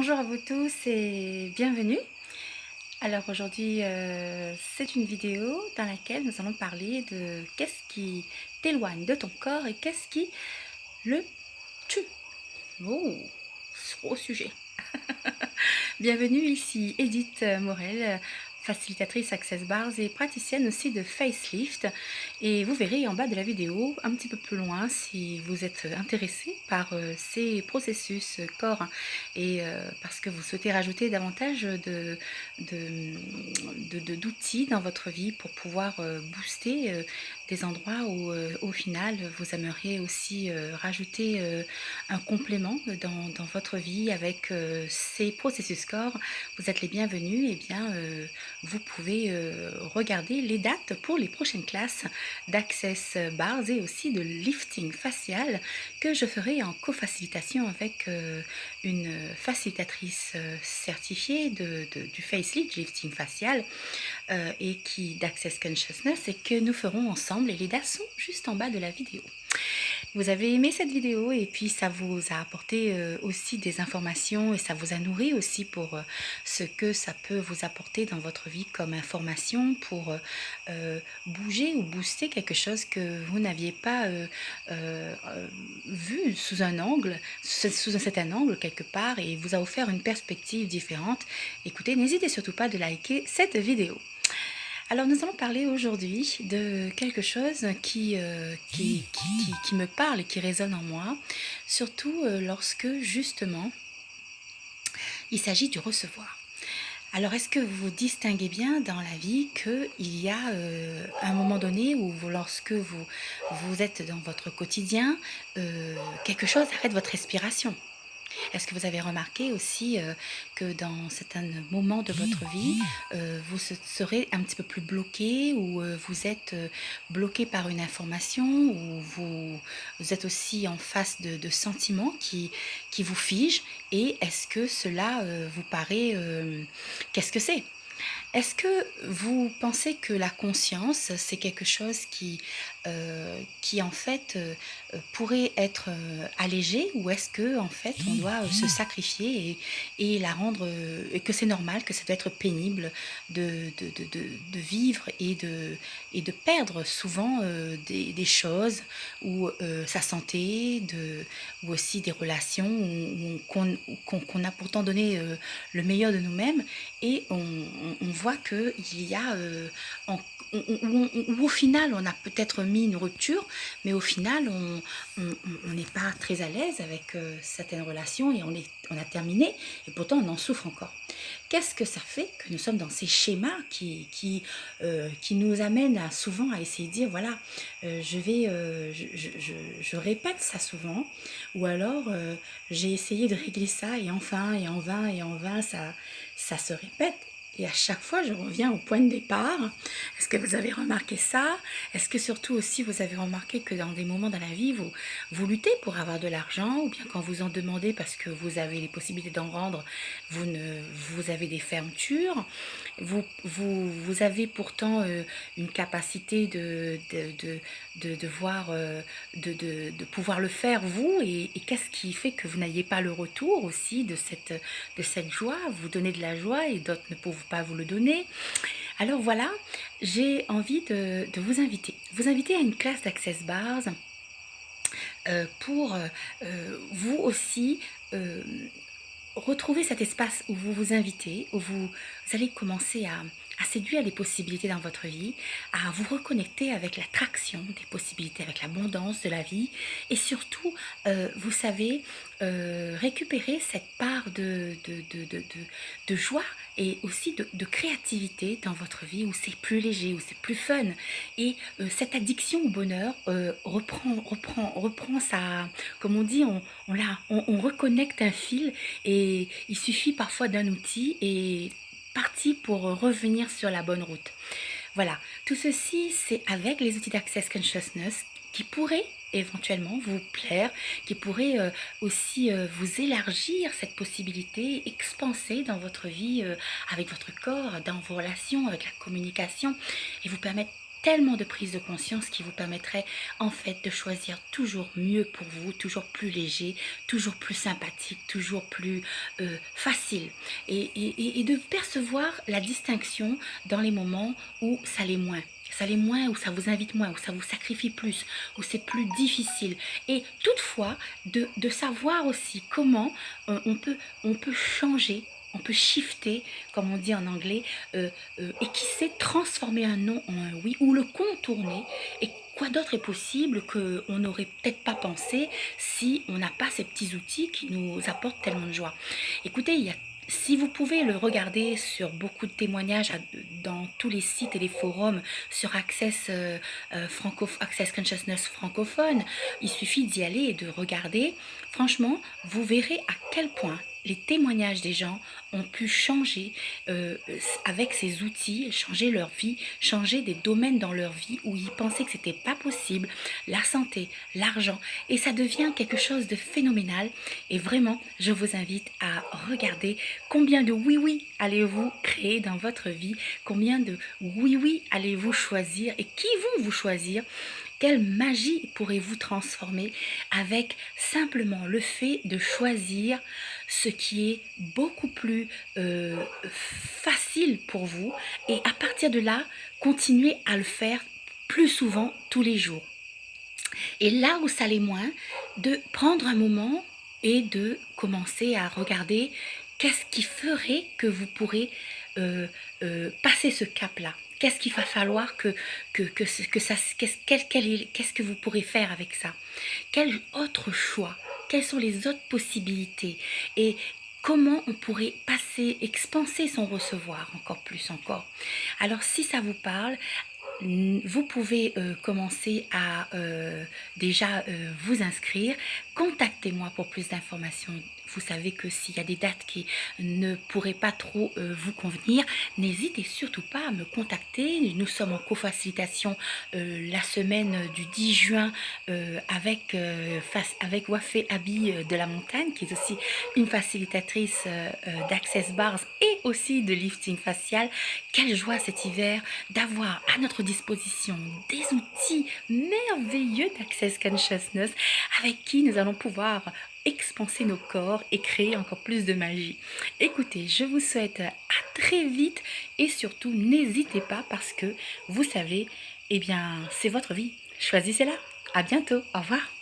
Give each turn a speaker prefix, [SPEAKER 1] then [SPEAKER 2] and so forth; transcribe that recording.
[SPEAKER 1] Bonjour à vous tous et bienvenue. Alors aujourd'hui, c'est une vidéo dans laquelle nous allons parler de qu'est-ce qui t'éloigne de ton corps et qu'est-ce qui le tue. Oh, gros sujet. Bienvenue, ici Edith Morel, facilitatrice Access Bars et praticienne aussi de Facelift. Et vous verrez en bas de la vidéo, un petit peu plus loin, si vous êtes intéressé par ces processus corps et parce que vous souhaitez rajouter davantage d'outils dans votre vie pour pouvoir booster des endroits où au final vous aimeriez aussi rajouter un complément dans votre vie avec ces processus corps. Vous êtes les bienvenus. Et bien vous pouvez regarder les dates pour les prochaines classes d'Access Bars et aussi de lifting facial que je ferai en co-facilitation avec une facilitatrice certifiée du facelift, lifting facial et qui d'Access Consciousness et que nous ferons ensemble, et les dates sont juste en bas de la vidéo. Vous avez aimé cette vidéo et puis ça vous a apporté aussi des informations et ça vous a nourri aussi pour ce que ça peut vous apporter dans votre vie comme information pour bouger ou booster quelque chose que vous n'aviez pas vu sous un angle, sous un certain angle quelque part, et vous a offert une perspective différente. Écoutez, n'hésitez surtout pas de liker cette vidéo. Alors nous allons parler aujourd'hui de quelque chose qui me parle et qui résonne en moi, surtout lorsque justement il s'agit du recevoir. Alors est-ce que vous distinguez bien dans la vie qu'il y a un moment donné où lorsque vous êtes dans votre quotidien, quelque chose arrête votre respiration? Est-ce que vous avez remarqué aussi que dans certains moments de votre vie, vous serez un petit peu plus bloqué ou vous êtes bloqué par une information ou vous êtes aussi en face de sentiments qui vous figent, et est-ce que cela vous paraît... qu'est-ce que c'est? Est-ce que vous pensez que la conscience, c'est quelque chose qui en fait pourrait être allégé, ou est-ce que en fait on doit se sacrifier et la rendre, et que c'est normal, que ça doit être pénible de vivre et de perdre souvent des choses, ou sa santé, ou aussi des relations qu'on a pourtant donné le meilleur de nous-mêmes, et on voit qu'il y a où au final on a peut-être mis une rupture, mais au final on n'est pas très à l'aise avec certaines relations, et on a terminé, et pourtant on en souffre encore. Qu'est-ce que ça fait que nous sommes dans ces schémas qui nous amènent souvent à essayer de dire voilà, je répète ça souvent, ou alors j'ai essayé de régler ça et enfin et en vain et en vain ça se répète. Et à chaque fois, je reviens au point de départ. Est-ce que vous avez remarqué ça? Est-ce que surtout aussi, vous avez remarqué que dans des moments dans la vie, vous luttez pour avoir de l'argent, ou bien quand vous en demandez parce que vous avez les possibilités d'en rendre, vous avez des fermetures. Vous avez pourtant une capacité de voir, de pouvoir le faire, vous. Et qu'est-ce qui fait que vous n'ayez pas le retour aussi de cette joie? Vous donnez de la joie et d'autres ne peuvent pas vous le donner. Alors voilà, j'ai envie de vous inviter à une classe d'Access Bars pour vous aussi retrouver cet espace où vous vous invitez, où vous allez commencer à séduire les possibilités dans votre vie, à vous reconnecter avec l'attraction des possibilités, avec l'abondance de la vie, et surtout, vous savez, récupérer cette part de joie et aussi de créativité dans votre vie, où c'est plus léger, où c'est plus fun, et cette addiction au bonheur reprend sa, comme on dit, on reconnecte un fil, et il suffit parfois d'un outil et parti pour revenir sur la bonne route. Voilà, tout ceci c'est avec les outils d'Access Consciousness qui pourraient éventuellement vous plaire, qui pourraient aussi vous élargir cette possibilité, expanser dans votre vie avec votre corps, dans vos relations, avec la communication, et vous permettre tellement de prise de conscience qui vous permettrait en fait de choisir toujours mieux pour vous, toujours plus léger, toujours plus sympathique, toujours plus facile et de percevoir la distinction dans les moments où ça l'est moins. Ça l'est moins, où ça vous invite moins, où ça vous sacrifie plus, où c'est plus difficile. Et toutefois, de savoir aussi comment on peut changer, on peut shifter, comme on dit en anglais, et qui sait transformer un non en un oui, ou le contourner. Et quoi d'autre est possible qu'on n'aurait peut-être pas pensé si on n'a pas ces petits outils qui nous apportent tellement de joie. Écoutez, si vous pouvez le regarder sur beaucoup de témoignages dans tous les sites et les forums sur Access Consciousness francophone, il suffit d'y aller et de regarder. Franchement, vous verrez à quel point les témoignages des gens ont pu changer avec ces outils, changer leur vie, changer des domaines dans leur vie où ils pensaient que c'était pas possible, la santé, l'argent, et ça devient quelque chose de phénoménal. Et vraiment, je vous invite à regarder combien de oui-oui allez-vous créer dans votre vie, combien de oui-oui allez-vous choisir et qui vont vous choisir. Quelle magie pourrez-vous transformer avec simplement le fait de choisir ce qui est beaucoup plus facile pour vous et à partir de là, continuer à le faire plus souvent tous les jours. Et là où ça l'est moins, de prendre un moment et de commencer à regarder qu'est-ce qui ferait que vous pourrez passer ce cap-là. Qu'est-ce qu'il va falloir qu'est-ce que vous pourrez faire avec ça? Quel autre choix? Quelles sont les autres possibilités? Et comment on pourrait expanser son recevoir encore plus encore? Alors si ça vous parle, vous pouvez commencer à déjà vous inscrire. Contactez-moi pour plus d'informations. Vous savez que s'il y a des dates qui ne pourraient pas trop vous convenir, n'hésitez surtout pas à me contacter. Nous sommes en co-facilitation la semaine du 10 juin avec Wafé Abi de la Montagne, qui est aussi une facilitatrice d'Access Bars et aussi de lifting facial. Quelle joie cet hiver d'avoir à notre disposition des outils merveilleux d'Access Consciousness avec qui nous allons pouvoir expanser nos corps et créer encore plus de magie. Écoutez, je vous souhaite à très vite et surtout n'hésitez pas parce que vous savez, eh bien c'est votre vie. Choisissez-la. À bientôt. Au revoir.